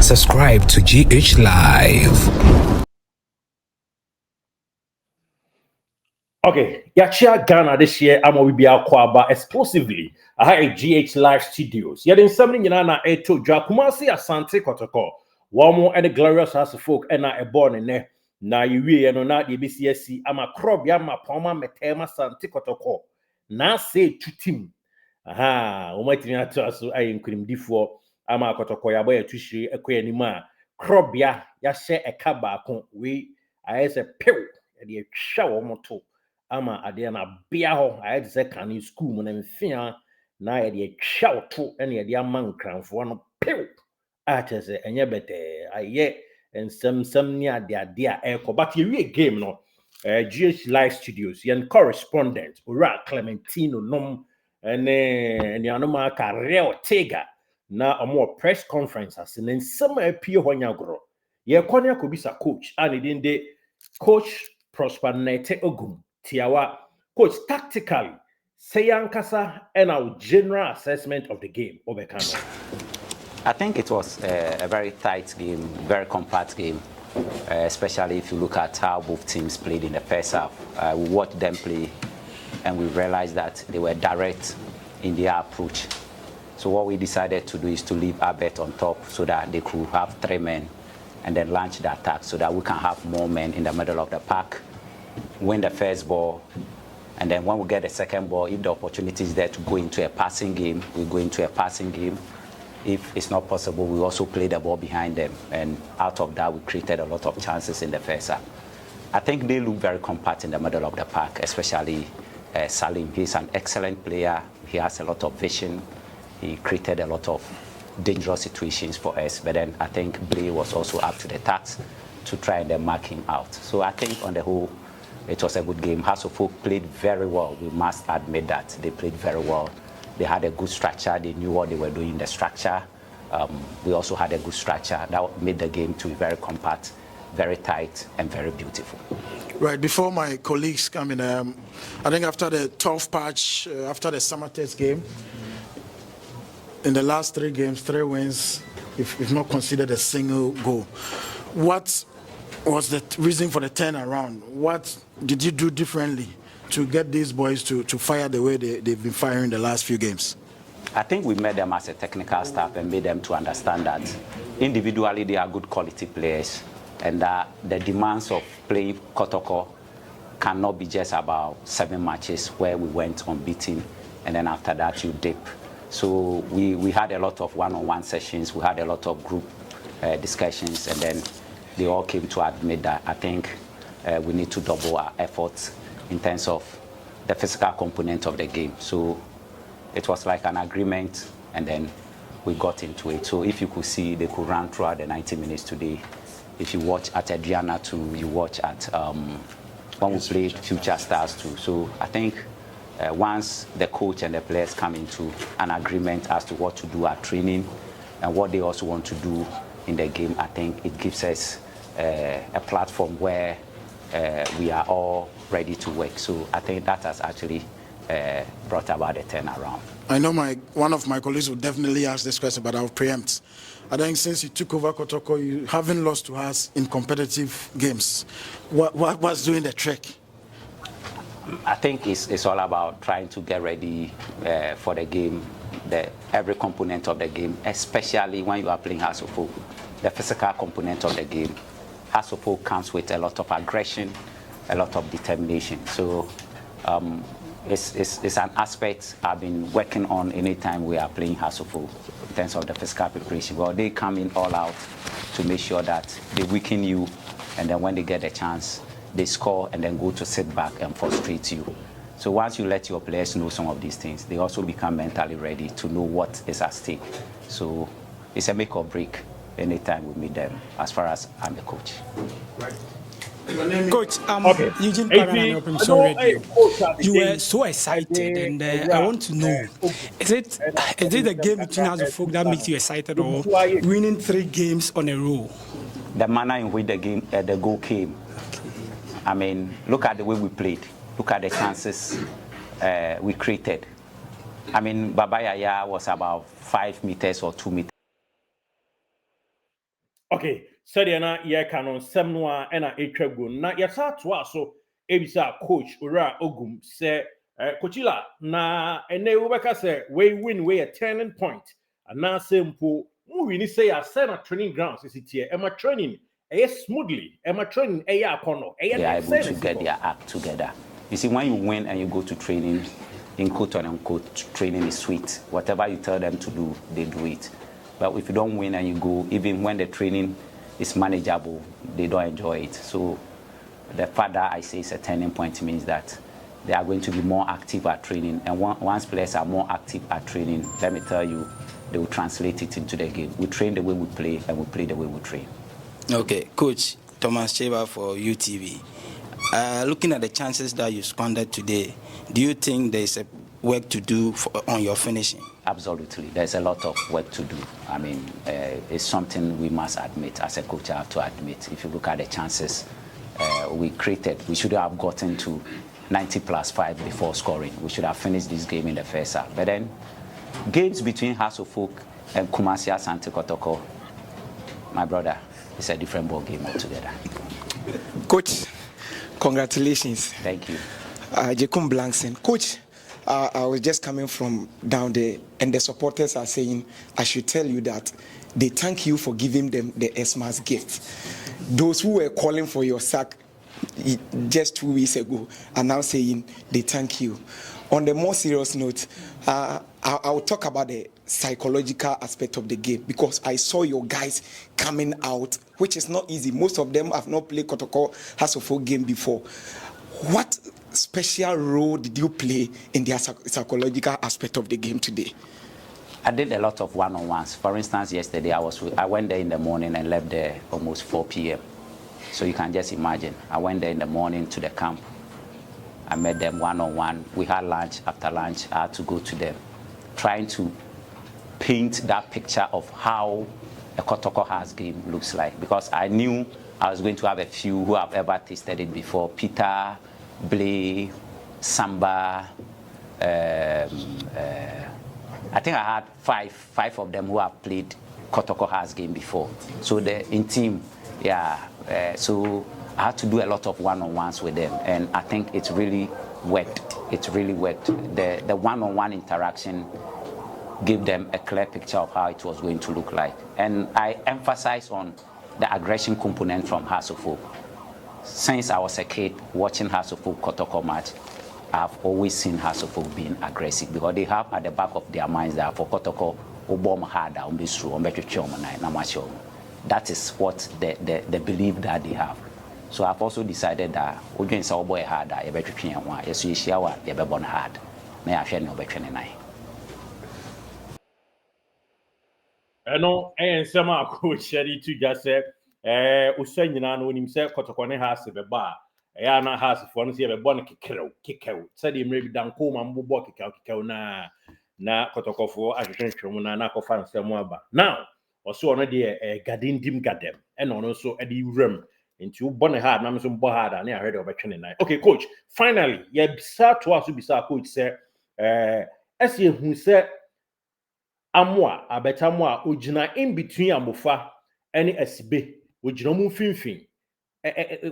Subscribe to GH Live. Okay, Yachia Ghana this year, I'm going to be out exclusively. I have a GH Live Studios. Yet in something you know, I told Jakumasi Asante Kotoko. One more and the glorious house of folk and I born in there. Now you really know not the BCSC. I'm a crop, yama, poma, metema, Sante Kotoko. Now say to Tim. Aha, Umatina to us, I include before. I'm a Kotoko, ya boy, a tushy, a queer anima. Crop ya, ya share a cabba, we, I as a pill, and you shower moto. Ama ade na bia ho ayɛ sɛ kan school mu na mfia na yɛ de atwa to na yɛ de ama nkranfo no pew a kyerɛ sɛ ɛnyɛ bɛtɛ ayɛ nsɛm ne ade a ɛkɔ but yɛwie game no GH Live Studios yɛn correspondent owura Clementino nom ne anuanom aka Real Tega na ɔmo press conference ase ne nsɛm a apie hɔ nyagoro yɛkɔ ne akɔbisa coach a ne din de coach Prosper Nete Ogum Tiawa, coach, tactically, say Yankasa and our general assessment of the game, Obekano. I think it was a very tight game, very compact game, especially if you look at how both teams played in the first half. We watched them play and we realized that they were direct in their approach. So what we decided to do is to leave Abet on top so that they could have 3 men and then launch the attack so that we can have more men in the middle of the park, win the first ball, and then when we get the second ball, if the opportunity is there to go into a passing game, we go into a passing game. If it's not possible, we also play the ball behind them, and out of that, we created a lot of chances in the first half. I think they look very compact in the middle of the park, especially Salim. He's an excellent player. He has a lot of vision. He created a lot of dangerous situations for us, but then I think Blay was also up to the task to try and then mark him out. So I think on the whole, it was a good game. Hasselhoff played very well. We must admit that. They played very well. They had a good structure. They knew what they were doing in the structure. We also had a good structure. That made the game to be very compact, very tight, and very beautiful. Right, before my colleagues come in, I think after the 12 patch, after the summer test game, in the last 3 games, 3 wins, if not considered a single goal. What was the reason for the turnaround? What did you do differently to get these boys to fire the way they've been firing the last few games? I think we met them as a technical staff and made them to understand that individually they are good quality players and that the demands of playing Kotoko cannot be just about 7 matches where we went unbeaten and then after that you dip. So we had a lot of one-on-one sessions, we had a lot of group discussions, and then they all came to admit that I think we need to double our efforts in terms of the physical component of the game. So it was like an agreement, and then we got into it. So if you could see, they could run throughout the 90 minutes today. If you watch at Adriana too, you watch at when we played Future Stars too. So I think once the coach and the players come into an agreement as to what to do at training and what they also want to do in the game, I think it gives us a platform where we are all ready to work. So I think that has actually brought about a turnaround. I know one of my colleagues will definitely ask this question, but I'll preempt. I think since you took over Kotoko, you haven't lost to us in competitive games. What's doing the trick? I think it's all about trying to get ready for the game, every component of the game, especially when you are playing Hasselhoff. The physical component of the game. Hasselhoff comes with a lot of aggression, a lot of determination. So it's an aspect I've been working on anytime we are playing Hasselhoff in terms of the physical preparation. Well, they come in all out to make sure that they weaken you, and then when they get a chance, they score and then go to sit back and frustrate you. So once you let your players know some of these things, they also become mentally ready to know what is at stake. So it's a make or break anytime we meet them, as far as I'm the coach. Right. Coach, okay. Eugene Paran, Open Show Radio. You were so excited, and I want to know: is it the game between Hasselhoff that makes you excited, or winning 3 games on a row? The manner in which the goal came. I mean, look at the way we played. Look at the chances. we created. I mean, Baba Yaya was about 5 meters or 2 meters. Okay, so na ye canon semnoa and a etwago. Na yasa to so ebisa coach Ura Ogum say Coachila na ene wobeka say we win we a turning point. And now simple we ni say a send a training grounds is it here. Am training smoothly. Am training akono. They are able to get their act together. You see, when you win and you go to training, in quote and unquote, training is sweet. Whatever you tell them to do, they do it. But if you don't win and you go, even when the training is manageable, they don't enjoy it. So the fact that I say it's a turning point means that they are going to be more active at training. And once players are more active at training, let me tell you, they will translate it into the game. We train the way we play, and we play the way we train. Okay, Coach Thomas Cheba for UTV. Looking at the chances that you squandered today, do you think there's a work to do on your finishing? Absolutely. There's a lot of work to do. I mean, it's something we must admit. As a coach, I have to admit. If you look at the chances we created, we should have gotten to 90 plus 5 before scoring. We should have finished this game in the first half. But then, games between House of Folk and Kumasi Asante Kotoko, my brother, it's a different ball game altogether. Coach, congratulations. Thank you. Jekum Blankson. Coach, I was just coming from down there, and the supporters are saying, I should tell you that they thank you for giving them the Xmas gift. Those who were calling for your sack just 2 weeks ago are now saying they thank you. On the more serious note, I'll talk about the psychological aspect of the game, because I saw your guys coming out, which is not easy. Most of them have not played Kotoko Hasofo game before. What special role did you play in the psychological aspect of the game today? I did a lot of one-on-ones. For instance, yesterday I went there in the morning and left there almost 4 p.m. So you can just imagine. I went there in the morning to the camp. I met them one-on-one. We had lunch. After lunch, I had to go to them, trying to paint that picture of how a Kotoko House game looks like. Because I knew I was going to have a few who have ever tasted it before. Peter, Blay, Samba, I think I had five of them who have played Kotoko House game before. So in team, so I had to do a lot of one-on-ones with them, and I think it's really worked. It's really worked. The one-on-one interaction gave them a clear picture of how it was going to look like. And I emphasize on the aggression component from House of Folk. Since I was a kid watching House of Folk Kotoko match, I've always seen House of Folk being aggressive, because they have at the back of their minds that for Kotoko, that is what the belief that they have. So I've also decided that Ogum is boy hard, I better train one. Yes, you share what they be born hard. May I share no better than I. No, and some are coach ready to just say, Usanyina no himself, Kotokone has a bar. Ayana has for us here a bonnet kick out. Said him maybe down home and book kick out na Kotoko as a trenchman and Nako fan somewhere. Now, also already a garden dim gadem, and also a room into bonnet hard, Namson Bohard, and I heard of a training night. Okay, coach, finally, yeah, start to us to be coach, sir. As you who said, Amwa, a better moi, Ujina in between Amufa and SB, which no move fin.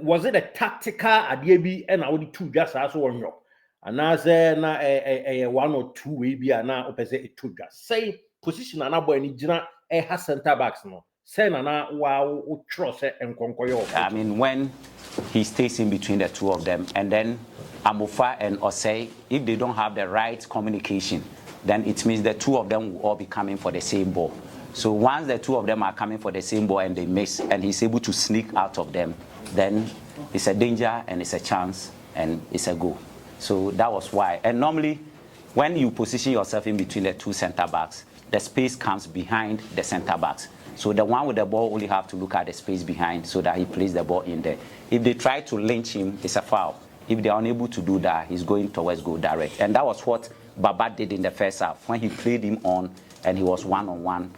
Was it a tactical adiebi and I would two just as one yo? And as a 1 or 2 way be a now opposite two just say position and abo any jina has center backs no. Say na wow trust and conquer. I mean, when he stays in between the two of them, and then Amufa and Osei, if they don't have the right communication, then it means the two of them will all be coming for the same ball. So once the two of them are coming for the same ball and they miss, and he's able to sneak out of them, then it's a danger and it's a chance and it's a goal. So that was why. And normally, when you position yourself in between the two center backs, the space comes behind the center backs. So the one with the ball only have to look at the space behind so that he plays the ball in there. If they try to lynch him, it's a foul. If they are unable to do that, he's going towards goal direct. And that was what Baba did in the first half when he played him on and he was one-on-one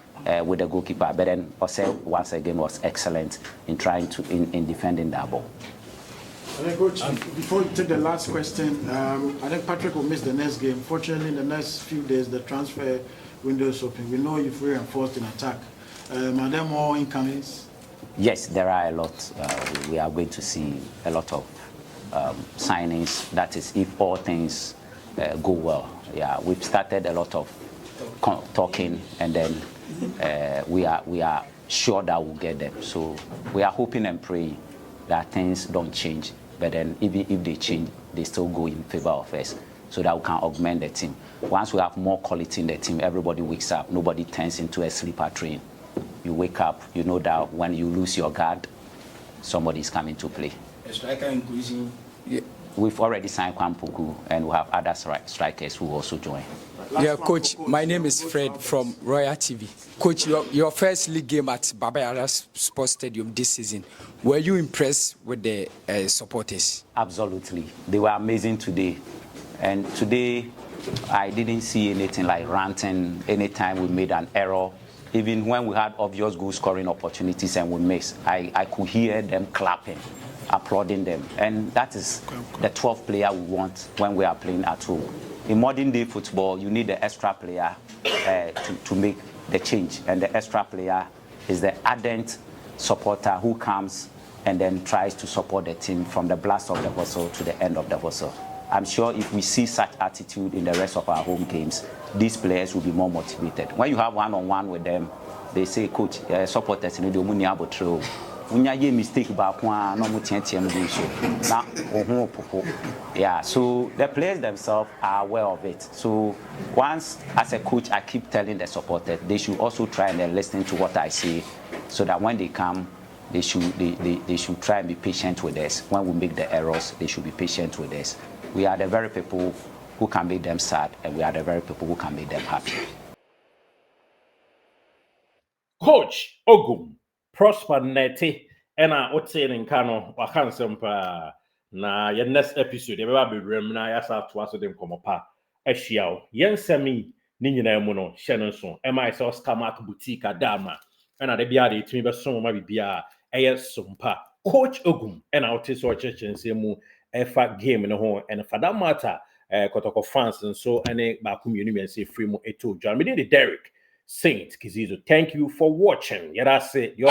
with the goalkeeper. But then Osei once again was excellent in trying to in defending that ball. Coach, before you take the last question, I think Patrick will miss the next game. Fortunately, in the next few days, the transfer window is open. We know if we're reinforced in attack. Are there more incomings? Yes, there are a lot. We are going to see a lot of signings. That is, if all things go well. Yeah, we've started a lot of talking, and then we are sure that we'll get them. So we are hoping and praying that things don't change. But then even if they change, they still go in favor of us, so that we can augment the team. Once we have more quality in the team, everybody wakes up. Nobody turns into a sleeper train. You wake up, you know that when you lose your guard, somebody is coming to play. A striker increasing. Yeah. We've already signed Kwampuku, and we have other strikers who also join. Yeah, Coach, my name is Fred from Royal TV. Coach, your first league game at Baba Yara Sports Stadium this season, were you impressed with the supporters? Absolutely. They were amazing today. And today, I didn't see anything like ranting anytime we made an error. Even when we had obvious goal scoring opportunities and we missed, I could hear them clapping, applauding them. And that is the 12th player we want when we are playing at home. In modern day football, you need the extra player to make the change. And the extra player is the ardent supporter who comes and then tries to support the team from the blast of the whistle to the end of the whistle. I'm sure if we see such attitude in the rest of our home games, these players will be more motivated. When you have one-on-one with them, they say, Coach, supporters need to money about throw. When you make mistake about one, no more yeah. So the players themselves are aware of it. So once, as a coach, I keep telling the supporters they should also try and listen to what I say, so that when they come, they should try and be patient with us. When we make the errors, they should be patient with us. We are the very people who can make them sad, and we are the very people who can make them happy. Coach Ogum, Prosper Neti, and I would say in Kano, Wakansampa, na your next episode, you will be remna, yes, after us, them come up. Eshiao, Yen Semi, Nina Mono, Shannon, and myself, Skamak Boutique, Adama, and at the Biadi, to me, but some maybe Bia, A.S. Sumpa, Coach Ogum, and I'll take so church and say, Moo, a fat game in the home, and for that matter, Kotoko fans, and so, and a Bakum Union say, free mo eto, John, me the Derek. Saint Kizizo, thank you for watching. Yarase, your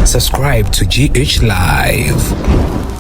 Subscribe to GH Live.